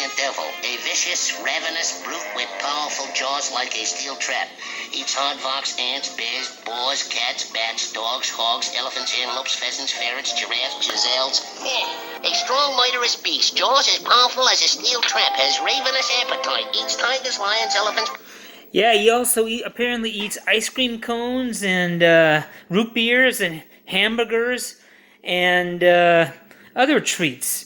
giant devil, a vicious, ravenous brute with powerful jaws like a steel trap. Eats hardbocks, ants, bears, boars, cats, bats, dogs, hogs, elephants, antelopes, pheasants, ferrets, giraffes, gazelles. A strong, murderous beast, jaws as powerful as a steel trap, has ravenous appetite, eats tigers, lions, elephants. Yeah, he also apparently eats ice cream cones and root beers and hamburgers and other treats.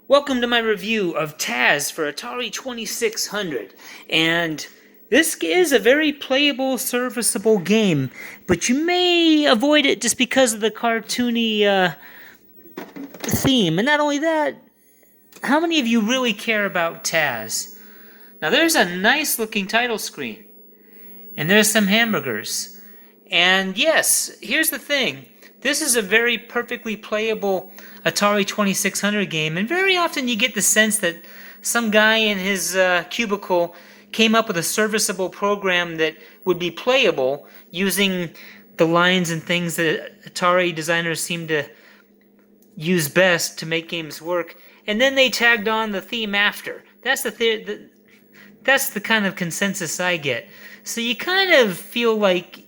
Welcome to my review of TAZZ for Atari 2600. And this is a very playable, serviceable game, but you may avoid it just because of the cartoony theme. And not only that, how many of you really care about TAZZ? Now there's a nice looking title screen. And there's some hamburgers. And yes, here's the thing. This is a very perfectly playable Atari 2600 game. And very often you get the sense that some guy in his cubicle came up with a serviceable program that would be playable using the lines and things that Atari designers seem to use best to make games work. And then they tagged on the theme after. That's the kind of consensus I get. So you kind of feel like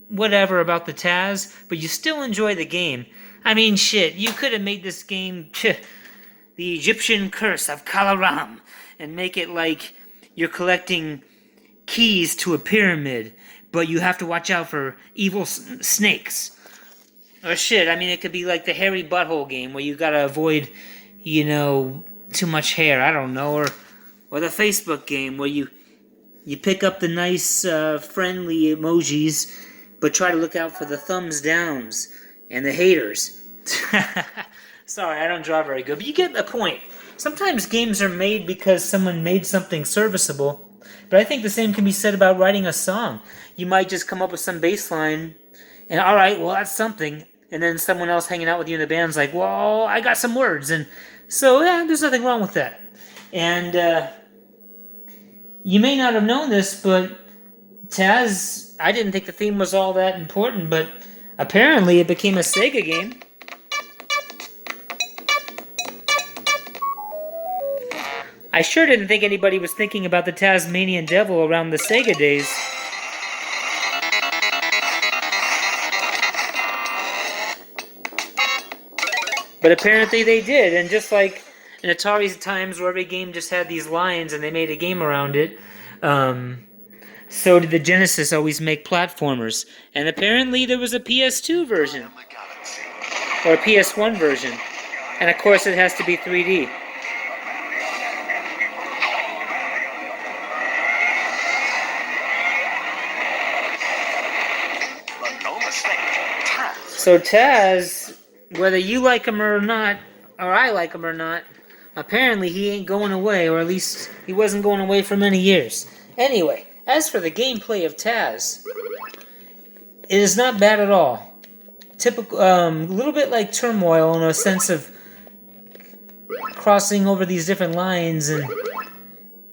whatever about the TAZZ, but you still enjoy the game. I mean, shit, you could have made this game the Egyptian Curse of Kalaram and make it like you're collecting keys to a pyramid, but you have to watch out for evil snakes. Or shit, I mean, it could be like the hairy butthole game where you gotta avoid, too much hair, I don't know, or the Facebook game where you pick up the nice, friendly emojis, but try to look out for the thumbs downs and the haters. Sorry, I don't draw very good, but you get the point. Sometimes games are made because someone made something serviceable, but I think the same can be said about writing a song. You might just come up with some bass line, and alright, well, that's something, and then someone else hanging out with you in the band's like, well, I got some words, and so, yeah, there's nothing wrong with that. And, you may not have known this, but TAZZ, I didn't think the theme was all that important, but apparently it became a Sega game. I sure didn't think anybody was thinking about the Tasmanian Devil around the Sega days. But apparently they did, and just like in Atari's times where every game just had these lines and they made a game around it, so did the Genesis always make platformers. And apparently there was a PS2 version, or a PS1 version. And of course it has to be 3D. So TAZZ, whether you like him or not, or I like him or not, apparently he ain't going away, or at least he wasn't going away for many years. Anyway, as for the gameplay of TAZZ, it is not bad at all. Typical, a little bit like Turmoil in a sense of crossing over these different lines,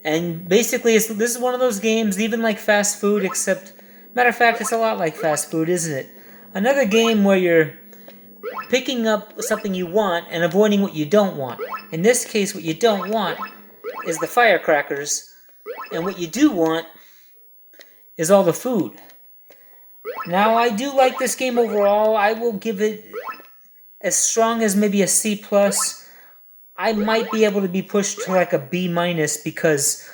and basically this is one of those games, even like Fast Food, except, matter of fact, it's a lot like Fast Food, isn't it? Another game where you're picking up something you want and avoiding what you don't want. In this case, what you don't want is the firecrackers, and what you do want is all the food. Now, I do like this game overall. I will give it as strong as maybe a C+. I might be able to be pushed to like a B- because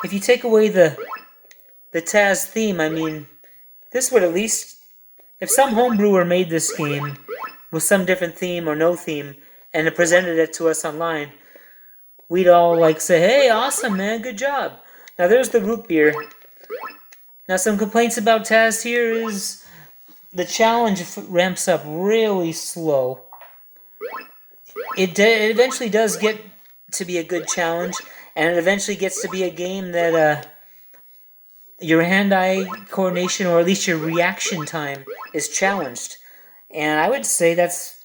if you take away the TAZZ theme, I mean, this would at least, if some homebrewer made this game with some different theme or no theme and it presented it to us online, we'd all like say, hey, awesome, man, good job. Now there's the root beer. Now some complaints about TAZZ here is the challenge ramps up really slow. It eventually does get to be a good challenge, and it eventually gets to be a game that your hand-eye coordination, or at least your reaction time, is challenged. And I would say that's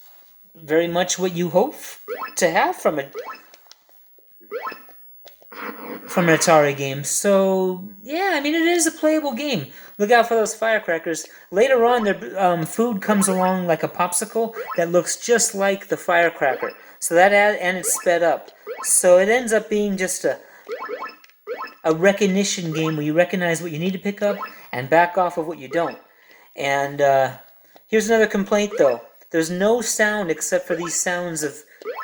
very much what you hope to have from an Atari game. So, yeah, I mean, it is a playable game. Look out for those firecrackers. Later on, their food comes along like a popsicle that looks just like the firecracker. So that and it's sped up. So it ends up being just a recognition game where you recognize what you need to pick up and back off of what you don't. And here's another complaint though. There's no sound except for these sounds of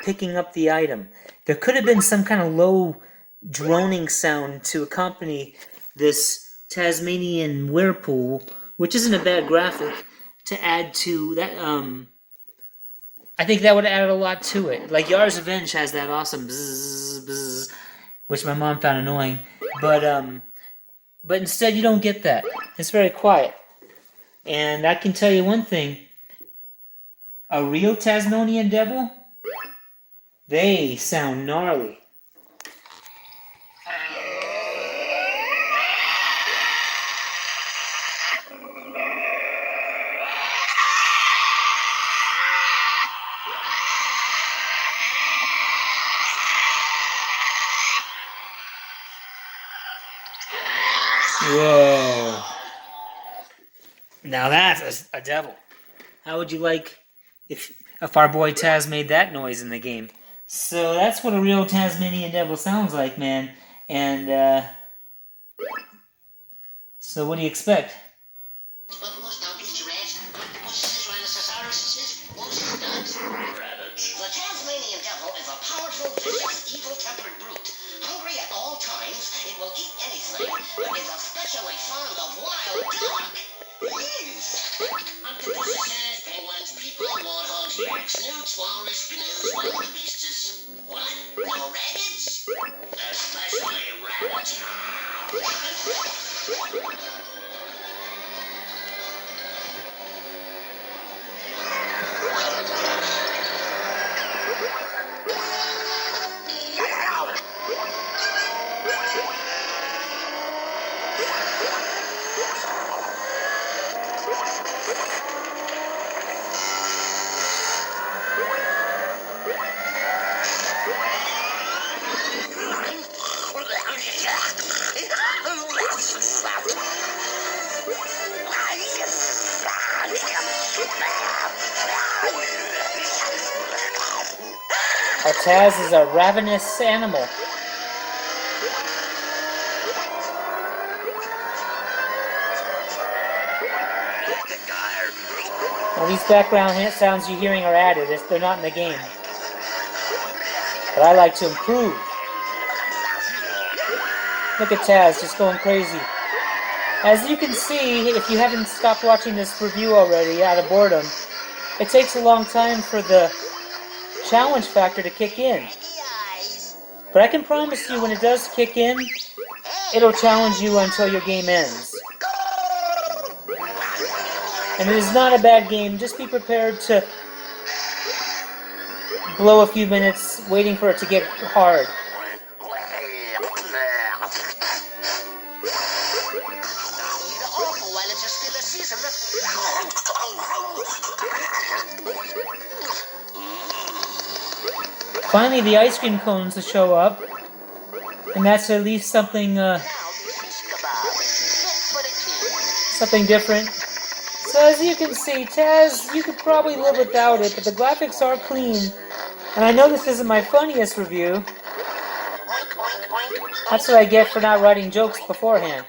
picking up the item. There could have been some kind of low droning sound to accompany this Tasmanian whirlpool, which isn't a bad graphic, to add to that. I think that would add a lot to it. Like Yar's Revenge has that awesome bzzz, bzzz, which my mom found annoying. But instead you don't get that. It's very quiet. And I can tell you one thing. A real Tasmanian devil, they sound gnarly. Whoa. Now that's a devil. How would you like if our boy Taz made that noise in the game? So that's what a real Tasmanian devil sounds like, man. And so what do you expect? The Tasmanian devil is a powerful, vicious, evil-tempered brute. Hungry at all times, it will eat anything, but is especially fond of wild duck. Yes! Octopuses, penguins, people, warthogs, yaks, newts, walrus, canoes, wildebeestes. What? No rabbits? Especially rabbits. A Taz is a ravenous animal. Now these background sounds you're hearing are added. They're not in the game. But I like to improve. Look at Taz just going crazy. As you can see, if you haven't stopped watching this review already out of boredom, it takes a long time for the challenge factor to kick in. But I can promise you when it does kick in, it'll challenge you until your game ends. And it is not a bad game, just be prepared to blow a few minutes waiting for it to get hard. Finally, the ice cream cones will show up, and that's at least something different. So as you can see, Taz, you could probably live without it, but the graphics are clean. And I know this isn't my funniest review. That's what I get for not writing jokes beforehand.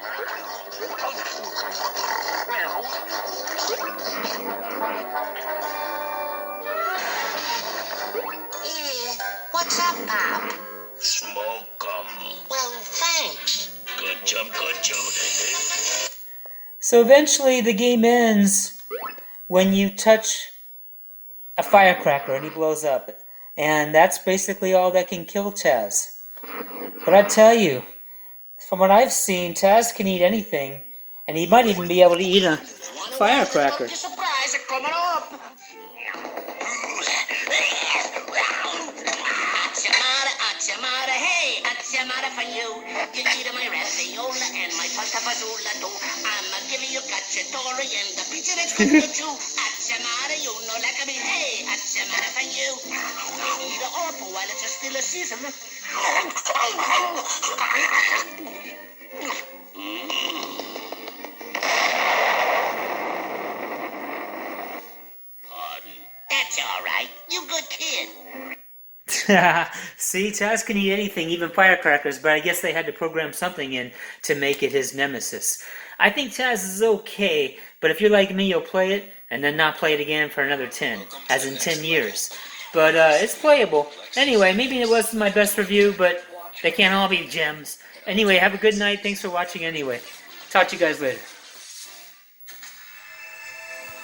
What's up, Pop? Smoke 'em. Well, thanks. Good job, good job. So eventually the game ends when you touch a firecracker and he blows up. And that's basically all that can kill Taz. But I tell you, from what I've seen, Taz can eat anything. And he might even be able to eat a firecracker. Surprise coming up. Atsamara, hey, Atsamara for you. You eat my raviola and my pasta fazola too. I'ma give you cacciatore and the pizza that's good too. Atsamara, you know like me, hey, Atsamara for you. Eat it up while it's still a season. Pardon. That's all right. You good kid. See, Taz can eat anything, even firecrackers, but I guess they had to program something in to make it his nemesis. I think Taz is okay, but if you're like me, you'll play it and then not play it again for another 10, as in 10 years. But it's playable. Anyway, maybe it wasn't my best review, but they can't all be gems. Anyway, have a good night. Thanks for watching anyway. Talk to you guys later.